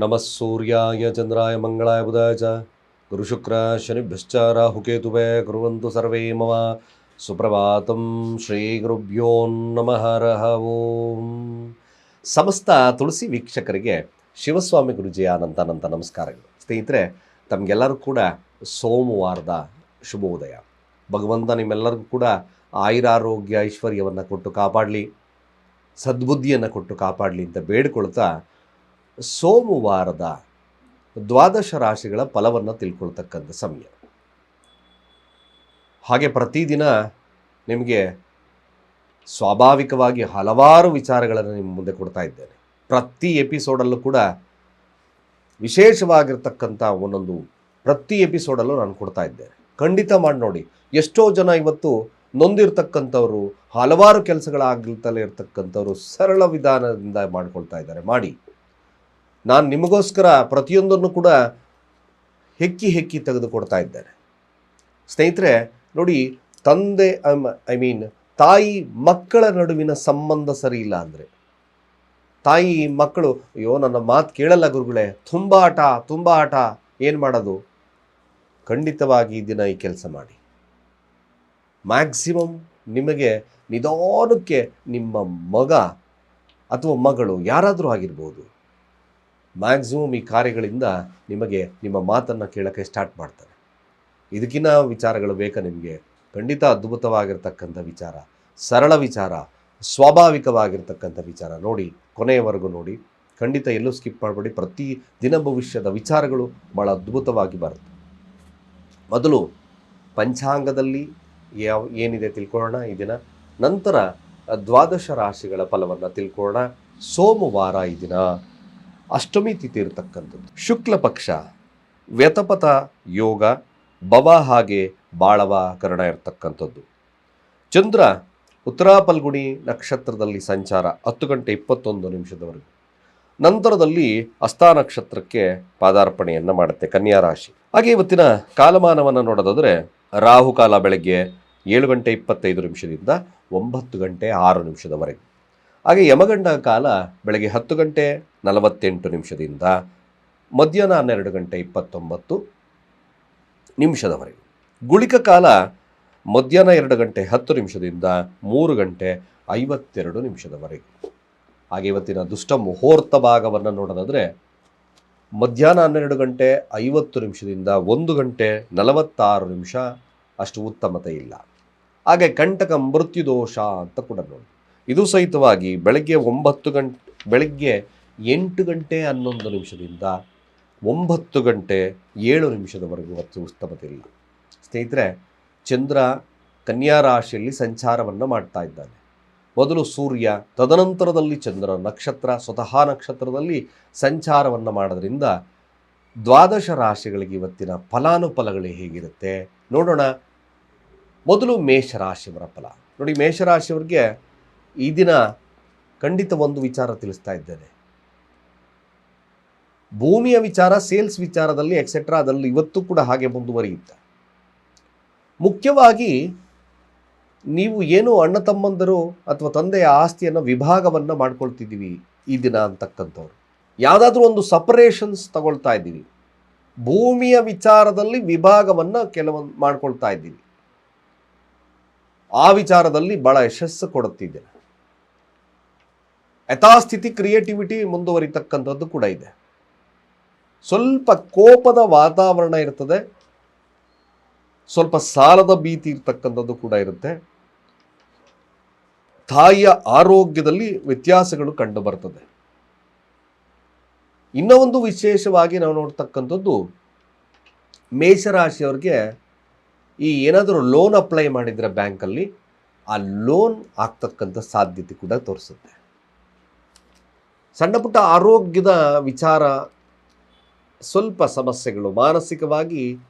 ನಮಃ ಸೂರ್ಯಾಯ ಚಂದ್ರಾಯ ಮಂಗಳಾಯ ಬುಧಾಯ ಚ ಗುರುಶುಕ್ರ ಶನಿಭ್ಯಶ್ಚ ರಾಹುಕೇತುವೇ ಕುರ್ವಂತು ಸರ್ವೇ ಮಮ ಸುಪ್ರಭಾತಂ ಶ್ರೀ ಗುರುಭ್ಯೋ ನಮಃ ಹರಃ ಓಂ. ಸಮಸ್ತ ತುಳಸಿ ವೀಕ್ಷಕರಿಗೆ ಶಿವಸ್ವಾಮಿ ಗುರುಜಿಯ ಅನಂತ ನಮಸ್ಕಾರಗಳು. ಸ್ನೇಹಿತರೆ, ತಮಗೆಲ್ಲರೂ ಕೂಡ ಸೋಮವಾರದ ಶುಭೋದಯ. ಭಗವಂತ ನಿಮ್ಮೆಲ್ಲರಿಗೂ ಕೂಡ ಆಯುರಾರೋಗ್ಯ ಐಶ್ವರ್ಯವನ್ನು ಕೊಟ್ಟು ಕಾಪಾಡಲಿ, ಸದ್ಬುದ್ಧಿಯನ್ನು ಕೊಟ್ಟು ಕಾಪಾಡಲಿ ಅಂತ ಬೇಡಿಕೊಳ್ತಾ ಸೋಮವಾರದ ದ್ವಾದಶ ರಾಶಿಗಳ ಫಲವನ್ನು ತಿಳ್ಕೊಳ್ತಕ್ಕಂಥ ಸಮಯ. ಹಾಗೆ ಪ್ರತಿದಿನ ನಿಮಗೆ ಸ್ವಾಭಾವಿಕವಾಗಿ ಹಲವಾರು ವಿಚಾರಗಳನ್ನು ನಿಮ್ಮ ಮುಂದೆ ಕೊಡ್ತಾ ಇದ್ದೇನೆ. ಪ್ರತಿ ಎಪಿಸೋಡಲ್ಲೂ ಕೂಡ ವಿಶೇಷವಾಗಿರ್ತಕ್ಕಂಥ ಪ್ರತಿ ಎಪಿಸೋಡಲ್ಲೂ ನಾನು ಕೊಡ್ತಾ ಇದ್ದೇನೆ. ಖಂಡಿತ ಮಾಡಿ ನೋಡಿ. ಎಷ್ಟೋ ಜನ ಇವತ್ತು ನೊಂದಿರ್ತಕ್ಕಂಥವ್ರು, ಹಲವಾರು ಕೆಲಸಗಳಾಗ್ತಲೇ ಇರ್ತಕ್ಕಂಥವ್ರು ಸರಳ ವಿಧಾನದಿಂದ ಮಾಡ್ಕೊಳ್ತಾ ಇದ್ದಾರೆ. ಮಾಡಿ, ನಾನು ನಿಮಗೋಸ್ಕರ ಪ್ರತಿಯೊಂದನ್ನು ಕೂಡ ಹೆಕ್ಕಿ ತೆಗೆದುಕೊಡ್ತಾ ಇದ್ದೇನೆ. ಸ್ನೇಹಿತರೆ ನೋಡಿ, ತಾಯಿ ಮಕ್ಕಳ ನಡುವಿನ ಸಂಬಂಧ ಸರಿ ಇಲ್ಲ ಅಂದರೆ, ತಾಯಿ ಮಕ್ಕಳು ಅಯ್ಯೋ ನನ್ನ ಮಾತು ಕೇಳಲ್ಲ ಗುರುಗಳೇ, ತುಂಬ ಆಟ, ಏನು ಮಾಡೋದು? ಖಂಡಿತವಾಗಿ ಈ ದಿನ ಈ ಕೆಲಸ ಮಾಡಿ. ಮ್ಯಾಕ್ಸಿಮಮ್ ನಿಮಗೆ ನಿಧಾನಕ್ಕೆ ನಿಮ್ಮ ಮಗ ಅಥವಾ ಮಗಳು ಯಾರಾದರೂ ಆಗಿರ್ಬೋದು, ಮ್ಯಾಕ್ಸಿಮಮ್ ಈ ಕಾರ್ಯಗಳಿಂದ ನಿಮಗೆ ನಿಮ್ಮ ಮಾತನ್ನು ಕೇಳೋಕ್ಕೆ ಸ್ಟಾರ್ಟ್ ಮಾಡ್ತಾರೆ. ಇದಕ್ಕಿಂತ ವಿಚಾರಗಳು ಬೇಕಾ ನಿಮಗೆ? ಖಂಡಿತ ಅದ್ಭುತವಾಗಿರ್ತಕ್ಕಂಥ ವಿಚಾರ, ಸರಳ ವಿಚಾರ, ಸ್ವಾಭಾವಿಕವಾಗಿರ್ತಕ್ಕಂಥ ವಿಚಾರ. ನೋಡಿ, ಕೊನೆಯವರೆಗೂ ನೋಡಿ. ಖಂಡಿತ ಎಲ್ಲೂ ಸ್ಕಿಪ್ ಮಾಡಬೇಡಿ. ಪ್ರತಿ ದಿನ ಭವಿಷ್ಯದ ವಿಚಾರಗಳು ಭಾಳ ಅದ್ಭುತವಾಗಿ ಬರುತ್ತೆ. ಮೊದಲು ಪಂಚಾಂಗದಲ್ಲಿ ಏನಿದೆ ತಿಳ್ಕೊಳ್ಳೋಣ ಈ ದಿನ. ನಂತರ ದ್ವಾದಶ ರಾಶಿಗಳ ಫಲವನ್ನು ತಿಳ್ಕೊಳ್ಳೋಣ. ಸೋಮವಾರ ಈ ದಿನ ಅಷ್ಟಮಿ ತಿಥಿ ಇರತಕ್ಕಂಥದ್ದು. ಶುಕ್ಲ ಪಕ್ಷ, ವ್ಯತಪಥ ಯೋಗ, ಭವ ಹಾಗೆ ಬಾಳವ ಕರಣ ಇರತಕ್ಕಂಥದ್ದು. ಚಂದ್ರ ಉತ್ತರ ಫಲ್ಗುಣಿ ನಕ್ಷತ್ರದಲ್ಲಿ ಸಂಚಾರ 10 ಗಂಟೆ 21 ನಿಮಿಷದವರೆಗೂ. ನಂತರದಲ್ಲಿ ಹಸ್ತ ನಕ್ಷತ್ರಕ್ಕೆ ಪಾದಾರ್ಪಣೆಯನ್ನು ಮಾಡುತ್ತೆ ಕನ್ಯಾ ರಾಶಿ. ಹಾಗೆ ಇವತ್ತಿನ ಕಾಲಮಾನವನ್ನು ನೋಡೋದಾದರೆ, ರಾಹುಕಾಲ ಬೆಳಗ್ಗೆ 7 ಗಂಟೆ 25 ನಿಮಿಷದಿಂದ 9 ಗಂಟೆ 6 ನಿಮಿಷದವರೆಗೆ. ಹಾಗೆ ಯಮಗಂಡ ಕಾಲ ಬೆಳಗ್ಗೆ 10 ಗಂಟೆ 48 ನಿಮಿಷದಿಂದ ಮಧ್ಯಾಹ್ನ 12 ಗಂಟೆ 29 ನಿಮಿಷದವರೆಗೆ. ಗುಳಿಕ ಕಾಲ ಮಧ್ಯಾಹ್ನ 2 ಗಂಟೆ 10 ನಿಮಿಷದಿಂದ 3 ಗಂಟೆ 52 ನಿಮಿಷದವರೆಗೆ. ಹಾಗೆ ಇವತ್ತಿನ ದುಷ್ಟ ಮುಹೂರ್ತ ಭಾಗವನ್ನು ನೋಡೋದಾದರೆ, ಮಧ್ಯಾಹ್ನ 12 ಗಂಟೆ 50 ನಿಮಿಷದಿಂದ 1 ಗಂಟೆ 46 ನಿಮಿಷ ಅಷ್ಟು ಉತ್ತಮತೆ ಇಲ್ಲ. ಹಾಗೆ ಕಂಟಕ ಮೃತ್ಯುದೋಷ ಅಂತ ಕೂಡ ನೋಡಿ. ಇದು ಸಹಿತವಾಗಿ ಬೆಳಗ್ಗೆ 8 ಗಂಟೆ 11 ನಿಮಿಷದಿಂದ 9 ಗಂಟೆ 7 ನಿಮಿಷದವರೆಗೂ ಉತ್ತಮತೆ ಇಲ್ಲ. ಸ್ನೇಹಿತರೆ, ಚಂದ್ರ ಕನ್ಯಾ ರಾಶಿಯಲ್ಲಿ ಸಂಚಾರವನ್ನು ಮಾಡ್ತಾ ಇದ್ದಾನೆ. ಮೊದಲು ಸೂರ್ಯ, ತದನಂತರದಲ್ಲಿ ಚಂದ್ರ ನಕ್ಷತ್ರ, ಸ್ವತಃ ನಕ್ಷತ್ರದಲ್ಲಿ ಸಂಚಾರವನ್ನು ಮಾಡೋದ್ರಿಂದ ದ್ವಾದಶ ರಾಶಿಗಳಿಗೆ ಇವತ್ತಿನ ಫಲಾನುಫಲಗಳು ಹೇಗಿರುತ್ತೆ ನೋಡೋಣ. ಮೊದಲು ಮೇಷರಾಶಿಯವರ ಫಲ ನೋಡಿ. ಮೇಷರಾಶಿಯವರಿಗೆ ಈ ದಿನ ಖಂಡಿತ ಒಂದು ವಿಚಾರ ತಿಳಿಸ್ತಾ ಇದ್ದೇನೆ. ಭೂಮಿಯ ವಿಚಾರ, ಸೇಲ್ಸ್ ವಿಚಾರದಲ್ಲಿ ಎಕ್ಸೆಟ್ರಾ ಅದರಲ್ಲಿ ಇವತ್ತು ಕೂಡ ಹಾಗೆ ಮುಂದುವರಿಯುತ್ತೆ. ಮುಖ್ಯವಾಗಿ ನೀವು ಏನು ಅಣ್ಣ ತಮ್ಮಂದರು ಅಥವಾ ತಂದೆಯ ಆಸ್ತಿಯನ್ನು ವಿಭಾಗವನ್ನು ಮಾಡ್ಕೊಳ್ತಿದ್ದೀವಿ ಈ ದಿನ ಅಂತಕ್ಕಂಥವ್ರು, ಯಾವುದಾದ್ರೂ ಒಂದು ಸಪರೇಷನ್ಸ್ ತಗೊಳ್ತಾ ಇದ್ದೀವಿ, ಭೂಮಿಯ ವಿಚಾರದಲ್ಲಿ ವಿಭಾಗವನ್ನು ಕೆಲವೊಂದು ಮಾಡ್ಕೊಳ್ತಾ ಇದ್ದೀವಿ, ಆ ವಿಚಾರದಲ್ಲಿ ಭಾಳ ಯಶಸ್ಸು ಕೊಡುತ್ತಿದೆ. ಯಥಾಸ್ಥಿತಿ ಕ್ರಿಯೇಟಿವಿಟಿ ಮುಂದುವರಿತಕ್ಕಂಥದ್ದು ಕೂಡ ಇದೆ. ಸ್ವಲ್ಪ ಕೋಪದ ವಾತಾವರಣ ಇರ್ತದೆ, ಸ್ವಲ್ಪ ಸಾಲದ ಭೀತಿ ಇರ್ತಕ್ಕಂಥದ್ದು ಕೂಡ ಇರುತ್ತೆ. ತಾಯಿಯ ಆರೋಗ್ಯದಲ್ಲಿ ವ್ಯತ್ಯಾಸಗಳು ಕಂಡು ಬರ್ತದೆ. ಇನ್ನೂ ಒಂದು ವಿಶೇಷವಾಗಿ ನಾವು ನೋಡ್ತಕ್ಕಂಥದ್ದು, ಮೇಷರಾಶಿಯವ್ರಿಗೆ ಈ ಏನಾದರೂ ಲೋನ್ ಅಪ್ಲೈ ಮಾಡಿದರೆ ಬ್ಯಾಂಕಲ್ಲಿ ಆ ಲೋನ್ ಆಗ್ತಕ್ಕಂಥ ಸಾಧ್ಯತೆ ಕೂಡ ತೋರಿಸುತ್ತೆ. ಸಣ್ಣ ಪುಟ್ಟ ಆರೋಗ್ಯದ ವಿಚಾರ, ಸ್ವಲ್ಪ ಸಮಸ್ಯೆಗಳು, ಮಾನಸಿಕವಾಗಿ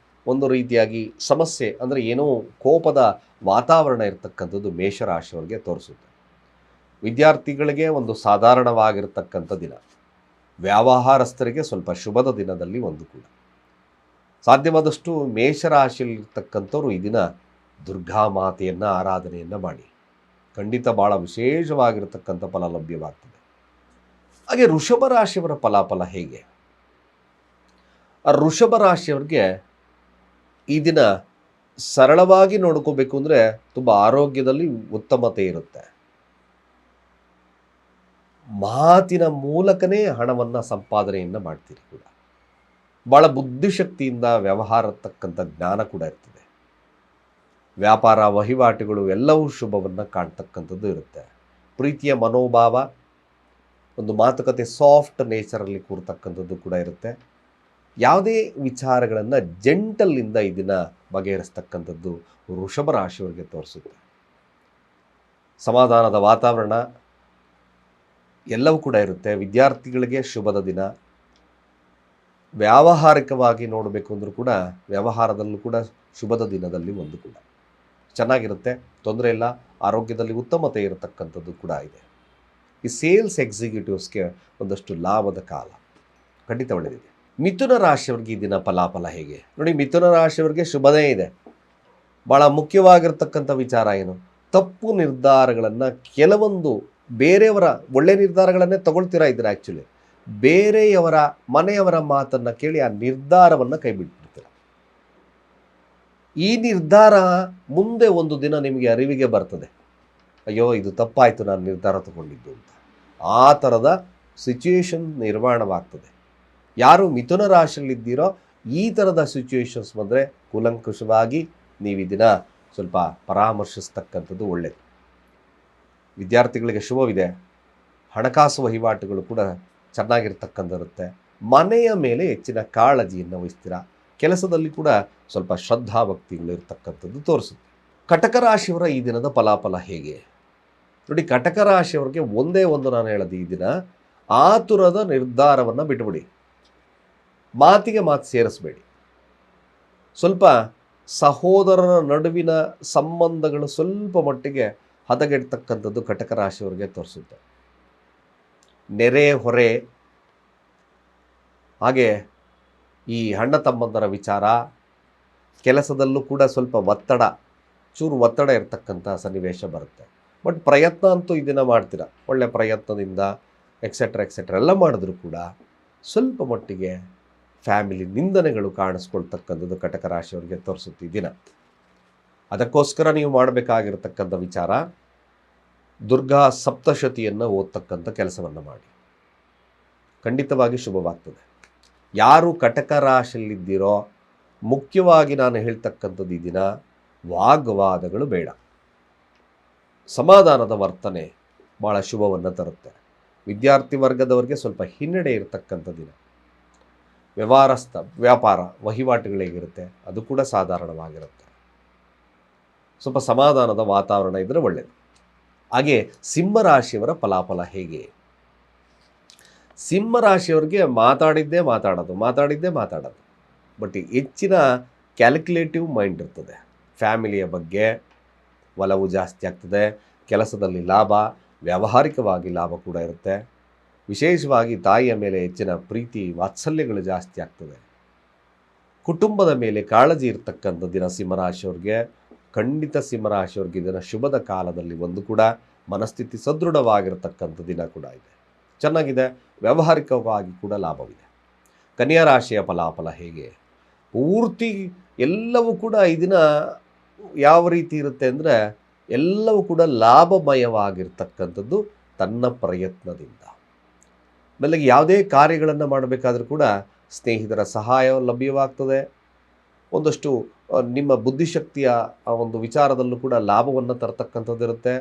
ಒಂದು ರೀತಿಯಾಗಿ ಸಮಸ್ಯೆ ಅಂದರೆ ಏನೋ ಕೋಪದ ವಾತಾವರಣ ಇರತಕ್ಕಂಥದ್ದು ಮೇಷರಾಶಿಯವರಿಗೆ ತೋರಿಸುತ್ತೆ. ವಿದ್ಯಾರ್ಥಿಗಳಿಗೆ ಒಂದು ಸಾಧಾರಣವಾಗಿರ್ತಕ್ಕಂಥ ದಿನ, ವ್ಯವಹಾರಸ್ಥರಿಗೆ ಸ್ವಲ್ಪ ಶುಭದ ದಿನದಲ್ಲಿ ಒಂದು ಕೂಡ. ಸಾಧ್ಯವಾದಷ್ಟು ಮೇಷರಾಶಿಯಲ್ಲಿರ್ತಕ್ಕಂಥವ್ರು ಈ ದಿನ ದುರ್ಗಾ ಮಾತೆಯನ್ನು ಆರಾಧನೆಯನ್ನು ಮಾಡಿ. ಖಂಡಿತ ಭಾಳ ವಿಶೇಷವಾಗಿರ್ತಕ್ಕಂಥ ಫಲ ಲಭ್ಯವಾಗ್ತದೆ. ಹಾಗೆ ವೃಷಭ ರಾಶಿಯವರ ಫಲಾಫಲ ಹೇಗೆ? ಆ ವೃಷಭ ರಾಶಿಯವ್ರಿಗೆ ಈ ದಿನ ಸರಳವಾಗಿ ನೋಡ್ಕೋಬೇಕು ಅಂದರೆ ತುಂಬ ಆರೋಗ್ಯದಲ್ಲಿ ಉತ್ತಮತೆ ಇರುತ್ತೆ. ಮಾತಿನ ಮೂಲಕನೇ ಹಣವನ್ನು ಸಂಪಾದನೆಯನ್ನು ಮಾಡ್ತೀರಿ ಕೂಡ. ಭಾಳ ಬುದ್ಧಿಶಕ್ತಿಯಿಂದ ವ್ಯವಹಾರ ತಕ್ಕಂಥ ಜ್ಞಾನ ಕೂಡ ಇರ್ತದೆ. ವ್ಯಾಪಾರ ವಹಿವಾಟುಗಳು ಎಲ್ಲವೂ ಶುಭವನ್ನು ಕಾಣ್ತಕ್ಕಂಥದ್ದು ಇರುತ್ತೆ. ಪ್ರೀತಿಯ ಮನೋಭಾವ, ಒಂದು ಮಾತುಕತೆ ಸಾಫ್ಟ್ ನೇಚರಲ್ಲಿ ಕೂರ್ತಕ್ಕಂಥದ್ದು ಕೂಡ ಇರುತ್ತೆ. ಯಾವುದೇ ವಿಚಾರಗಳನ್ನು ಜೆಂಟಲ್ನಿಂದ ಈ ದಿನ ಬಗೆಹರಿಸ್ತಕ್ಕಂಥದ್ದು ವೃಷಭ ರಾಶಿಯವರಿಗೆ ತೋರಿಸುತ್ತೆ. ಸಮಾಧಾನದ ವಾತಾವರಣ ಎಲ್ಲವೂ ಕೂಡ ಇರುತ್ತೆ. ವಿದ್ಯಾರ್ಥಿಗಳಿಗೆ ಶುಭದ ದಿನ. ವ್ಯಾವಹಾರಿಕವಾಗಿ ನೋಡಬೇಕು ಅಂದರೂ ಕೂಡ ವ್ಯವಹಾರದಲ್ಲೂ ಕೂಡ ಶುಭದ ದಿನದಲ್ಲಿ ಒಂದು ಕೂಡ ಚೆನ್ನಾಗಿರುತ್ತೆ, ತೊಂದರೆ ಇಲ್ಲ. ಆರೋಗ್ಯದಲ್ಲಿ ಉತ್ತಮತೆ ಇರತಕ್ಕಂಥದ್ದು ಕೂಡ ಇದೆ. ಈ ಸೇಲ್ಸ್ ಎಕ್ಸಿಕ್ಯೂಟಿವ್ಸ್ಗೆ ಒಂದಷ್ಟು ಲಾಭದ ಕಾಲ ಖಂಡಿತ ಒಳ್ಳೆಯದಿದೆ. ಮಿಥುನ ರಾಶಿಯವರಿಗೆ ಈ ದಿನ ಫಲಾಫಲ ಹೇಗೆ ನೋಡಿ. ಮಿಥುನ ರಾಶಿಯವರಿಗೆ ಶುಭನೇ ಇದೆ. ಭಾಳ ಮುಖ್ಯವಾಗಿರ್ತಕ್ಕಂಥ ವಿಚಾರ ಏನು, ತಪ್ಪು ನಿರ್ಧಾರಗಳನ್ನು ಕೆಲವೊಂದು ಬೇರೆಯವರ ಒಳ್ಳೆಯ ನಿರ್ಧಾರಗಳನ್ನೇ ತಗೊಳ್ತೀರಾ ಇದ್ದೀರಾ. ಆ್ಯಕ್ಚುಲಿ ಬೇರೆಯವರ ಮನೆಯವರ ಮಾತನ್ನು ಕೇಳಿ ಆ ನಿರ್ಧಾರವನ್ನು ಕೈ ಬಿಟ್ಬಿಡ್ತೀರ. ಈ ನಿರ್ಧಾರ ಮುಂದೆ ಒಂದು ದಿನ ನಿಮಗೆ ಅರಿವಿಗೆ ಬರ್ತದೆ, ಅಯ್ಯೋ ಇದು ತಪ್ಪಾಯಿತು ನಾನು ನಿರ್ಧಾರ ತಗೊಂಡಿದ್ದು ಅಂತ. ಆ ಥರದ ಸಿಚುವೇಶನ್ ನಿರ್ಮಾಣವಾಗ್ತದೆ. ಯಾರು ಮಿಥುನ ರಾಶಿಯಲ್ಲಿದ್ದೀರೋ ಈ ಥರದ ಸಿಚುವೇಶನ್ಸ್ ಬಂದರೆ ಕೂಲಂಕುಷವಾಗಿ ನೀವು ಈ ದಿನ ಸ್ವಲ್ಪ ಪರಾಮರ್ಶಿಸ್ತಕ್ಕಂಥದ್ದು ಒಳ್ಳೆಯದು. ವಿದ್ಯಾರ್ಥಿಗಳಿಗೆ ಶುಭವಿದೆ. ಹಣಕಾಸು ವಹಿವಾಟುಗಳು ಕೂಡ ಚೆನ್ನಾಗಿರ್ತಕ್ಕಂಥಿರುತ್ತೆ. ಮನೆಯ ಮೇಲೆ ಹೆಚ್ಚಿನ ಕಾಳಜಿಯನ್ನು ವಹಿಸ್ತೀರ. ಕೆಲಸದಲ್ಲಿ ಕೂಡ ಸ್ವಲ್ಪ ಶ್ರದ್ಧಾಭಕ್ತಿಗಳು ಇರ್ತಕ್ಕಂಥದ್ದು ತೋರಿಸುತ್ತೆ. ಕಟಕ ರಾಶಿಯವರ ಈ ದಿನದ ಫಲಾಫಲ ಹೇಗೆ ನೋಡಿ. ಕಟಕ ರಾಶಿಯವರಿಗೆ ಒಂದೇ ಒಂದು ನಾನು ಹೇಳೋದು, ಈ ದಿನ ಆತುರದ ನಿರ್ಧಾರವನ್ನು ಬಿಟ್ಟುಬಿಡಿ. ಮಾತಿಗೆ ಮಾತು ಸೇರಿಸಬೇಡಿ. ಸ್ವಲ್ಪ ಸಹೋದರರ ನಡುವಿನ ಸಂಬಂಧಗಳು ಸ್ವಲ್ಪ ಮಟ್ಟಿಗೆ ಹದಗೆಡ್ತಕ್ಕಂಥದ್ದು ಕಟಕ ರಾಶಿಯವರಿಗೆ ತೋರಿಸುತ್ತೆ. ನೆರೆ ಹೊರೆ, ಹಾಗೆ ಈ ಅಣ್ಣ ತಮ್ಮಂದರ ವಿಚಾರ, ಕೆಲಸದಲ್ಲೂ ಕೂಡ ಸ್ವಲ್ಪ ಚೂರು ಒತ್ತಡ ಇರತಕ್ಕಂಥ ಸನ್ನಿವೇಶ ಬರುತ್ತೆ. ಬಟ್ ಪ್ರಯತ್ನ ಅಂತೂ ಇದನ್ನು ಮಾಡ್ತೀರ. ಒಳ್ಳೆಯ ಪ್ರಯತ್ನದಿಂದ ಎಕ್ಸೆಟ್ರಾ ಎಲ್ಲ ಮಾಡಿದ್ರೂ ಕೂಡ ಸ್ವಲ್ಪ ಮಟ್ಟಿಗೆ ಫ್ಯಾಮಿಲಿ ನಿಂದನೆಗಳು ಕಾಣಿಸ್ಕೊಳ್ತಕ್ಕಂಥದ್ದು ಕಟಕ ರಾಶಿಯವರಿಗೆ ತೋರಿಸುತ್ತೆ ಈ ದಿನ. ಅದಕ್ಕೋಸ್ಕರ ನೀವು ಮಾಡಬೇಕಾಗಿರ್ತಕ್ಕಂಥ ವಿಚಾರ, ದುರ್ಗಾ ಸಪ್ತಶತಿಯನ್ನು ಓದ್ತಕ್ಕಂಥ ಕೆಲಸವನ್ನು ಮಾಡಿ. ಖಂಡಿತವಾಗಿ ಶುಭವಾಗ್ತದೆ. ಯಾರು ಕಟಕ ರಾಶಿಯಲ್ಲಿದ್ದೀರೋ ಮುಖ್ಯವಾಗಿ ನಾನು ಹೇಳ್ತಕ್ಕಂಥದ್ದು ಈ ದಿನ ವಾಗ್ವಾದಗಳು ಬೇಡ. ಸಮಾಧಾನದ ವರ್ತನೆ ಭಾಳ ಶುಭವನ್ನು ತರುತ್ತೆ. ವಿದ್ಯಾರ್ಥಿ ವರ್ಗದವರಿಗೆ ಸ್ವಲ್ಪ ಹಿನ್ನಡೆ ಇರತಕ್ಕಂಥ ದಿನ. ವ್ಯಾಪಾರ ವಹಿವಾಟುಗಳೇಗಿರುತ್ತೆ ಅದು ಕೂಡ ಸಾಧಾರಣವಾಗಿರುತ್ತೆ. ಸ್ವಲ್ಪ ಸಮಾಧಾನದ ವಾತಾವರಣ ಇದ್ದರೆ ಒಳ್ಳೆಯದು. ಹಾಗೆ ಸಿಂಹರಾಶಿಯವರ ಫಲಾಫಲ ಹೇಗೆ. ಸಿಂಹರಾಶಿಯವರಿಗೆ ಮಾತಾಡಿದ್ದೇ ಮಾತಾಡೋದು. ಬಟ್ ಹೆಚ್ಚಿನ ಕ್ಯಾಲ್ಕುಲೇಟಿವ್ ಮೈಂಡ್ ಇರ್ತದೆ. ಫ್ಯಾಮಿಲಿಯ ಬಗ್ಗೆ ಒಲವು ಜಾಸ್ತಿ ಆಗ್ತದೆ. ಕೆಲಸದಲ್ಲಿ ಲಾಭ, ವ್ಯಾವಹಾರಿಕವಾಗಿ ಲಾಭ ಕೂಡ ಇರುತ್ತೆ. ವಿಶೇಷವಾಗಿ ತಾಯಿಯ ಮೇಲೆ ಹೆಚ್ಚಿನ ಪ್ರೀತಿ ವಾತ್ಸಲ್ಯಗಳು ಜಾಸ್ತಿ ಆಗ್ತದೆ. ಕುಟುಂಬದ ಮೇಲೆ ಕಾಳಜಿ ಇರ್ತಕ್ಕಂಥ ದಿನ ಸಿಂಹರಾಶಿಯವ್ರಿಗೆ. ಖಂಡಿತ ಸಿಂಹರಾಶಿಯವ್ರಿಗೆ ಇದನ್ನು ಶುಭದ ಕಾಲದಲ್ಲಿ ಒಂದು ಕೂಡ ಮನಸ್ಥಿತಿ ಸದೃಢವಾಗಿರತಕ್ಕಂಥ ದಿನ ಕೂಡ ಇದೆ. ಚೆನ್ನಾಗಿದೆ. ವ್ಯಾವಹಾರಿಕವಾಗಿ ಕೂಡ ಲಾಭವಿದೆ. ಕನ್ಯಾ ರಾಶಿಯ ಫಲಾಫಲ ಹೇಗೆ. ಪೂರ್ತಿ ಎಲ್ಲವೂ ಕೂಡ ಈ ದಿನ ಯಾವ ರೀತಿ ಇರುತ್ತೆ ಅಂದರೆ ಎಲ್ಲವೂ ಕೂಡ ಲಾಭಮಯವಾಗಿರ್ತಕ್ಕಂಥದ್ದು ತನ್ನ ಪ್ರಯತ್ನದಿಂದ. ಆಮೇಲೆ ಯಾವುದೇ ಕಾರ್ಯಗಳನ್ನು ಮಾಡಬೇಕಾದ್ರೂ ಕೂಡ ಸ್ನೇಹಿತರ ಸಹಾಯ ಲಭ್ಯವಾಗ್ತದೆ. ಒಂದಷ್ಟು ನಿಮ್ಮ ಬುದ್ಧಿಶಕ್ತಿಯ ಒಂದು ವಿಚಾರದಲ್ಲೂ ಕೂಡ ಲಾಭವನ್ನು ತರತಕ್ಕಂಥದ್ದು ಇರುತ್ತೆ.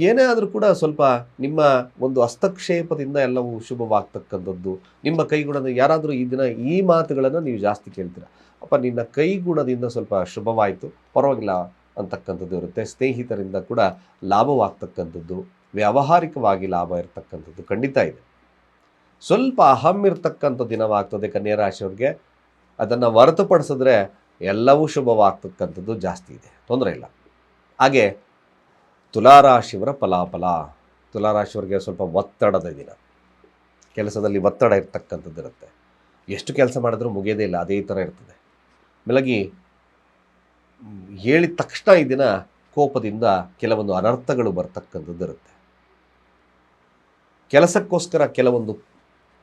ಏನೇ ಆದರೂ ಕೂಡ ಸ್ವಲ್ಪ ನಿಮ್ಮ ಒಂದು ಹಸ್ತಕ್ಷೇಪದಿಂದ ಎಲ್ಲವೂ ಶುಭವಾಗ್ತಕ್ಕಂಥದ್ದು. ನಿಮ್ಮ ಕೈಗುಣದ ಯಾರಾದರೂ ಈ ದಿನ ಈ ಮಾತುಗಳನ್ನು ನೀವು ಜಾಸ್ತಿ ಕೇಳ್ತೀರ, ಅಪ್ಪ ನಿನ್ನ ಕೈಗುಣದಿಂದ ಸ್ವಲ್ಪ ಶುಭವಾಯಿತು ಪರವಾಗಿಲ್ಲ ಅಂತಕ್ಕಂಥದ್ದು ಇರುತ್ತೆ. ಸ್ನೇಹಿತರಿಂದ ಕೂಡ ಲಾಭವಾಗ್ತಕ್ಕಂಥದ್ದು, ವ್ಯಾವಹಾರಿಕವಾಗಿ ಲಾಭ ಇರತಕ್ಕಂಥದ್ದು ಖಂಡಿತ ಇದೆ. ಸ್ವಲ್ಪ ಅಹಂ ಇರ್ತಕ್ಕಂಥ ದಿನವಾಗ್ತದೆ ಕನ್ಯಾ ರಾಶಿಯವ್ರಿಗೆ. ಅದನ್ನು ಹೊರತುಪಡಿಸಿದ್ರೆ ಎಲ್ಲವೂ ಶುಭವಾಗ್ತಕ್ಕಂಥದ್ದು ಜಾಸ್ತಿ ಇದೆ, ತೊಂದರೆ ಇಲ್ಲ. ಹಾಗೆ ತುಲಾರಾಶಿಯವರ ಫಲಾಫಲ. ತುಲಾರಾಶಿಯವರಿಗೆ ಸ್ವಲ್ಪ ಒತ್ತಡದ ದಿನ. ಕೆಲಸದಲ್ಲಿ ಒತ್ತಡ ಇರ್ತಕ್ಕಂಥದ್ದು ಇರುತ್ತೆ. ಎಷ್ಟು ಕೆಲಸ ಮಾಡಿದ್ರೂ ಮುಗಿಯೋದೇ ಇಲ್ಲ, ಅದೇ ಥರ ಇರ್ತದೆ. ಮೇಲಾಗಿ ಹೇಳಿದ ತಕ್ಷಣ ಈ ದಿನ ಕೋಪದಿಂದ ಕೆಲವೊಂದು ಅನರ್ಥಗಳು ಬರ್ತಕ್ಕಂಥದ್ದು ಇರುತ್ತೆ. ಕೆಲಸಕ್ಕೋಸ್ಕರ ಕೆಲವೊಂದು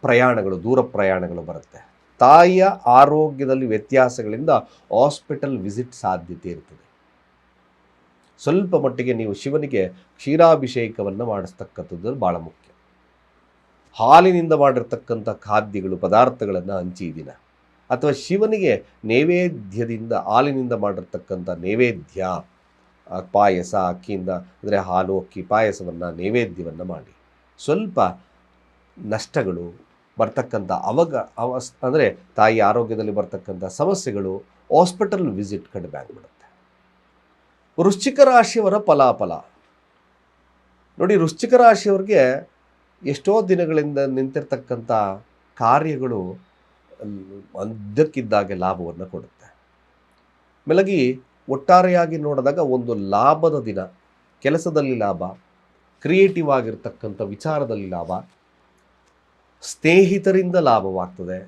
ಪ್ರಯಾಣಗಳು, ದೂರ ಪ್ರಯಾಣಗಳು ಬರುತ್ತೆ. ತಾಯಿಯ ಆರೋಗ್ಯದಲ್ಲಿ ವ್ಯತ್ಯಾಸಗಳಿಂದ ಹಾಸ್ಪಿಟಲ್ ವಿಸಿಟ್ ಸಾಧ್ಯತೆ ಇರ್ತದೆ. ಸ್ವಲ್ಪ ಮಟ್ಟಿಗೆ ನೀವು ಶಿವನಿಗೆ ಕ್ಷೀರಾಭಿಷೇಕವನ್ನು ಮಾಡಿಸ್ತಕ್ಕಂಥದ್ದು ಭಾಳ ಮುಖ್ಯ. ಹಾಲಿನಿಂದ ಮಾಡಿರ್ತಕ್ಕಂಥ ಖಾದ್ಯಗಳು ಪದಾರ್ಥಗಳನ್ನು ಹಂಚಿ ದಿನ, ಅಥವಾ ಶಿವನಿಗೆ ನೈವೇದ್ಯದಿಂದ ಹಾಲಿನಿಂದ ಮಾಡಿರ್ತಕ್ಕಂಥ ನೈವೇದ್ಯ ಪಾಯಸ ಅಕ್ಕಿಯಿಂದ, ಅಂದರೆ ಹಾಲು ಅಕ್ಕಿ ಪಾಯಸವನ್ನು ನೈವೇದ್ಯವನ್ನು ಮಾಡಿ. ಸ್ವಲ್ಪ ನಷ್ಟಗಳು ಬರ್ತಕ್ಕಂಥ ಅಂದರೆ ತಾಯಿ ಆರೋಗ್ಯದಲ್ಲಿ ಬರ್ತಕ್ಕಂಥ ಸಮಸ್ಯೆಗಳು, ಹಾಸ್ಪಿಟಲ್ ವಿಸಿಟ್ ಕಡಿಮೆ ಆಗಿಬಿಡುತ್ತೆ. ವೃಶ್ಚಿಕ ರಾಶಿಯವರ ಫಲಾಫಲ ನೋಡಿ. ವೃಶ್ಚಿಕ ರಾಶಿಯವ್ರಿಗೆ ಎಷ್ಟೋ ದಿನಗಳಿಂದ ನಿಂತಿರ್ತಕ್ಕಂಥ ಕಾರ್ಯಗಳು ಅದಕ್ಕಿದ್ದಾಗೆ ಲಾಭವನ್ನು ಕೊಡುತ್ತೆ. ಮೇಲಾಗಿ ಒಟ್ಟಾರೆಯಾಗಿ ನೋಡಿದಾಗ ಒಂದು ಲಾಭದ ದಿನ. ಕೆಲಸದಲ್ಲಿ ಲಾಭ, ಕ್ರಿಯೇಟಿವ್ ಆಗಿರ್ತಕ್ಕಂಥ ವಿಚಾರದಲ್ಲಿ ಲಾಭ, ಸ್ನೇಹಿತರಿಂದ ಲಾಭವಾಗ್ತದೆ,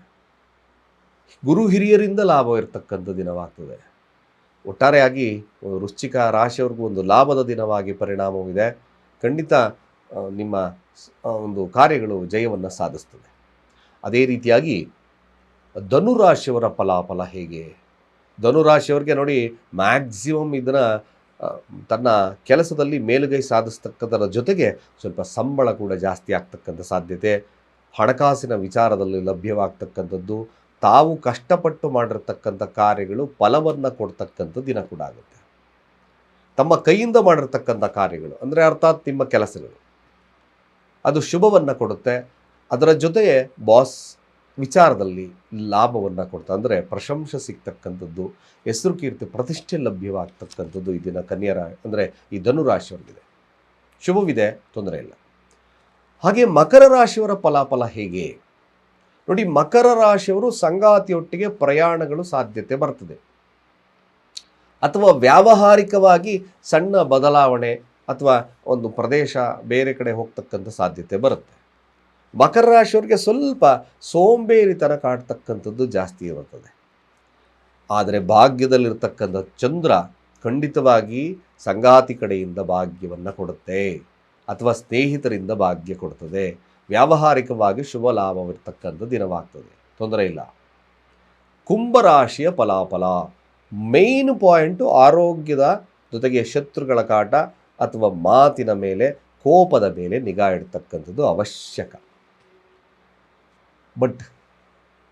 ಗುರು ಹಿರಿಯರಿಂದ ಲಾಭ ಇರತಕ್ಕಂಥ ದಿನವಾಗ್ತದೆ. ಒಟ್ಟಾರೆಯಾಗಿ ವೃಶ್ಚಿಕ ರಾಶಿಯವ್ರಿಗೂ ಒಂದು ಲಾಭದ ದಿನವಾಗಿ ಪರಿಣಾಮವಿದೆ. ಖಂಡಿತ ನಿಮ್ಮ ಒಂದು ಕಾರ್ಯಗಳು ಜಯವನ್ನು ಸಾಧಿಸ್ತದೆ. ಅದೇ ರೀತಿಯಾಗಿ ಧನುರಾಶಿಯವರ ಫಲಾಫಲ ಹೇಗೆ? ಧನುರಾಶಿಯವ್ರಿಗೆ ನೋಡಿ, ಮ್ಯಾಕ್ಸಿಮಮ್ ಇದನ್ನು ತನ್ನ ಕೆಲಸದಲ್ಲಿ ಮೇಲುಗೈ ಸಾಧಿಸ್ತಕ್ಕಂಥರ ಜೊತೆಗೆ ಸ್ವಲ್ಪ ಸಂಬಳ ಕೂಡ ಜಾಸ್ತಿ ಆಗ್ತಕ್ಕಂಥ ಸಾಧ್ಯತೆ, ಹಣಕಾಸಿನ ವಿಚಾರದಲ್ಲಿ ಲಭ್ಯವಾಗ್ತಕ್ಕಂಥದ್ದು, ತಾವು ಕಷ್ಟಪಟ್ಟು ಮಾಡಿರ್ತಕ್ಕಂಥ ಕಾರ್ಯಗಳು ಫಲವನ್ನು ಕೊಡ್ತಕ್ಕಂಥ ದಿನ ಕೂಡ ಆಗುತ್ತೆ. ತಮ್ಮ ಕೈಯಿಂದ ಮಾಡಿರ್ತಕ್ಕಂಥ ಕಾರ್ಯಗಳು ಅಂದರೆ ಅರ್ಥಾತ್ ನಿಮ್ಮ ಕೆಲಸಗಳು ಅದು ಶುಭವನ್ನು ಕೊಡುತ್ತೆ. ಅದರ ಜೊತೆಗೆ ಬಾಸ್ ವಿಚಾರದಲ್ಲಿ ಲಾಭವನ್ನು ಕೊಡ್ತಾ, ಅಂದರೆ ಪ್ರಶಂಸೆ ಸಿಗ್ತಕ್ಕಂಥದ್ದು, ಹೆಸರು ಕೀರ್ತಿ ಪ್ರತಿಷ್ಠೆ ಲಭ್ಯವಾಗ್ತಕ್ಕಂಥದ್ದು ಈ ದಿನ ಅಂದರೆ ಈ ಧನುರಾಶಿಯವರಿಗಿದೆ. ಶುಭವಿದೆ, ತೊಂದರೆ ಇಲ್ಲ. ಹಾಗೆ ಮಕರ ರಾಶಿಯವರ ಫಲಾಫಲ ಹೇಗೆ ನೋಡಿ. ಮಕರ ರಾಶಿಯವರು ಸಂಗಾತಿಯೊಟ್ಟಿಗೆ ಪ್ರಯಾಣಗಳು ಸಾಧ್ಯತೆ ಬರ್ತದೆ, ಅಥವಾ ವ್ಯಾವಹಾರಿಕವಾಗಿ ಸಣ್ಣ ಬದಲಾವಣೆ ಅಥವಾ ಒಂದು ಪ್ರದೇಶ ಬೇರೆ ಕಡೆ ಹೋಗ್ತಕ್ಕಂಥ ಸಾಧ್ಯತೆ ಬರುತ್ತೆ. ಮಕರ ರಾಶಿಯವರಿಗೆ ಸ್ವಲ್ಪ ಸೋಂಬೇರಿತನ ಕಾಡ್ತಕ್ಕಂಥದ್ದು ಜಾಸ್ತಿ ಇರುತ್ತದೆ. ಆದರೆ ಭಾಗ್ಯದಲ್ಲಿರ್ತಕ್ಕಂಥ ಚಂದ್ರ ಖಂಡಿತವಾಗಿ ಸಂಗಾತಿ ಕಡೆಯಿಂದ ಭಾಗ್ಯವನ್ನು ಕೊಡುತ್ತೆ, ಅಥವಾ ಸ್ನೇಹಿತರಿಂದ ಭಾಗ್ಯ ಕೊಡ್ತದೆ. ವ್ಯಾವಹಾರಿಕವಾಗಿ ಶುಭ ಲಾಭವಿರ್ತಕ್ಕಂಥ ದಿನವಾಗ್ತದೆ, ತೊಂದರೆ ಇಲ್ಲ. ಕುಂಭರಾಶಿಯ ಫಲಾಫಲ ಮೇನ್ ಪಾಯಿಂಟು ಆರೋಗ್ಯದ ಜೊತೆಗೆ ಶತ್ರುಗಳ ಕಾಟ ಅಥವಾ ಮಾತಿನ ಮೇಲೆ, ಕೋಪದ ಮೇಲೆ ನಿಗಾ ಇಡ್ತಕ್ಕಂಥದ್ದು ಅವಶ್ಯಕ. ಬಟ್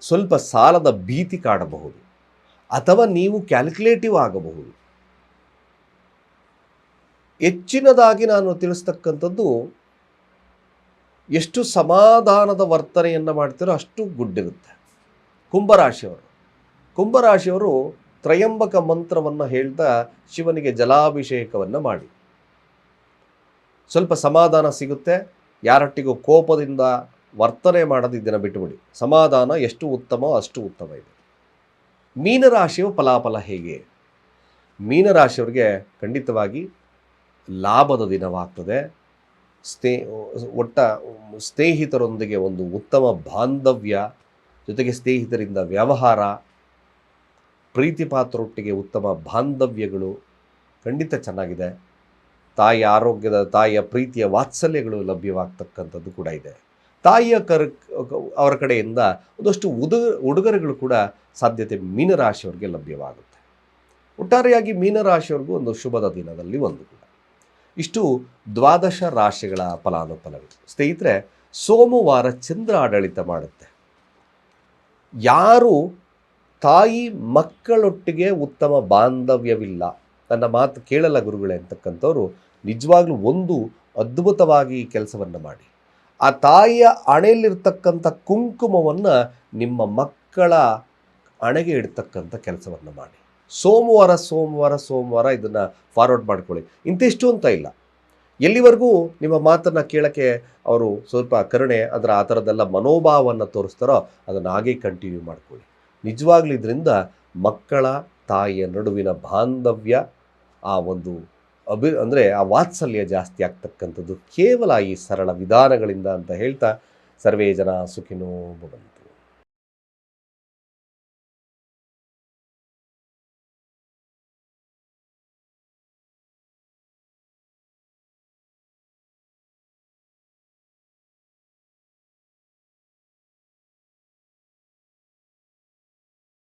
ಸ್ವಲ್ಪ ಸಾಲದ ಭೀತಿ ಕಾಡಬಹುದು, ಅಥವಾ ನೀವು ಕ್ಯಾಲ್ಕುಲೇಟಿವ್ ಆಗಬಹುದು. ಹೆಚ್ಚಿನದಾಗಿ ನಾನು ತಿಳಿಸ್ತಕ್ಕಂಥದ್ದು, ಎಷ್ಟು ಸಮಾಧಾನದ ವರ್ತನೆಯನ್ನು ಮಾಡ್ತೀರೋ ಅಷ್ಟು ಗುಡ್ಡಿರುತ್ತೆ. ಕುಂಭರಾಶಿಯವರು ತ್ರಯಂಬಕ ಮಂತ್ರವನ್ನು ಹೇಳ್ತಾ ಶಿವನಿಗೆ ಜಲಾಭಿಷೇಕವನ್ನು ಮಾಡಿ. ಸ್ವಲ್ಪ ಸಮಾಧಾನ ಸಿಗುತ್ತೆ. ಯಾರೊಟ್ಟಿಗೂ ಕೋಪದಿಂದ ವರ್ತನೆ ಮಾಡೋದು ಇದನ್ನು ಬಿಟ್ಟುಬಿಡಿ. ಸಮಾಧಾನ ಎಷ್ಟು ಉತ್ತಮ ಅಷ್ಟು ಉತ್ತಮ ಇದೆ. ಮೀನರಾಶಿಯ ಫಲಾಫಲ ಹೇಗೆ? ಮೀನರಾಶಿಯವರಿಗೆ ಖಂಡಿತವಾಗಿ ಲಾಭದ ದಿನವಾಗ್ತದೆ. ಸ್ನೇಹಿತರೊಂದಿಗೆ ಒಂದು ಉತ್ತಮ ಬಾಂಧವ್ಯ, ಜೊತೆಗೆ ಸ್ನೇಹಿತರಿಂದ ವ್ಯವಹಾರ, ಪ್ರೀತಿ ಪಾತ್ರರೊಟ್ಟಿಗೆ ಉತ್ತಮ ಬಾಂಧವ್ಯಗಳು ಖಂಡಿತ ಚೆನ್ನಾಗಿದೆ. ತಾಯಿಯ ಪ್ರೀತಿಯ ವಾತ್ಸಲ್ಯಗಳು ಲಭ್ಯವಾಗ್ತಕ್ಕಂಥದ್ದು ಕೂಡ ಇದೆ. ಅವರ ಕಡೆಯಿಂದ ಒಂದಷ್ಟು ಉಡುಗೊರೆಗಳು ಕೂಡ ಸಾಧ್ಯತೆ ಮೀನರಾಶಿಯವರಿಗೆ ಲಭ್ಯವಾಗುತ್ತೆ. ಒಟ್ಟಾರೆಯಾಗಿ ಮೀನರಾಶಿಯವ್ರಿಗೂ ಒಂದು ಶುಭದ ದಿನದಲ್ಲಿ ಒಂದು ಕೂಡ. ಇಷ್ಟು ದ್ವಾದಶ ರಾಶಿಗಳ ಫಲಾನುಫಲಗಳು. ಸ್ನೇಹಿತರೆ, ಸೋಮವಾರ ಚಂದ್ರ ಆಡಳಿತ ಮಾಡುತ್ತೆ. ಯಾರು ತಾಯಿ ಮಕ್ಕಳೊಟ್ಟಿಗೆ ಉತ್ತಮ ಬಾಂಧವ್ಯವಿಲ್ಲ, ನನ್ನ ಮಾತು ಕೇಳಲ್ಲ ಗುರುಗಳೇ ಅಂತಕ್ಕಂಥವ್ರು ನಿಜವಾಗ್ಲೂ ಒಂದು ಅದ್ಭುತವಾಗಿ ಕೆಲಸವನ್ನು ಮಾಡಿ. ಆ ತಾಯಿಯ ಹಣೆಯಲ್ಲಿರ್ತಕ್ಕಂಥ ಕುಂಕುಮವನ್ನು ನಿಮ್ಮ ಮಕ್ಕಳ ಹಣೆಗೆ ಇಡ್ತಕ್ಕಂಥ ಕೆಲಸವನ್ನು ಮಾಡಿ. ಸೋಮವಾರ ಇದನ್ನು ಫಾರ್ವರ್ಡ್ ಮಾಡ್ಕೊಳ್ಳಿ. ಇಂತಿಷ್ಟು ಅಂತ ಇಲ್ಲ, ಎಲ್ಲಿವರೆಗೂ ನಿಮ್ಮ ಮಾತನ್ನು ಕೇಳೋಕ್ಕೆ ಅವರು ಸ್ವಲ್ಪ ಕರುಣೆ ಅದರ ಆ ಥರದ್ದೆಲ್ಲ ಮನೋಭಾವವನ್ನು ತೋರಿಸ್ತಾರೋ ಅದನ್ನು ಹಾಗೆ ಕಂಟಿನ್ಯೂ ಮಾಡ್ಕೊಳ್ಳಿ. ನಿಜವಾಗ್ಲೂ ಇದರಿಂದ ಮಕ್ಕಳ ತಾಯಿಯ ನಡುವಿನ ಬಾಂಧವ್ಯ, ಆ ಒಂದು ಆ ವಾತ್ಸಲ್ಯ ಜಾಸ್ತಿ ಆಗ್ತಕ್ಕಂಥದ್ದು ಕೇವಲ ಈ ಸರಳ ವಿಧಾನಗಳಿಂದ ಅಂತ ಹೇಳ್ತಾ, ಸರ್ವೇ ಜನ ಸುಖಿನೋ ಭವಂತು.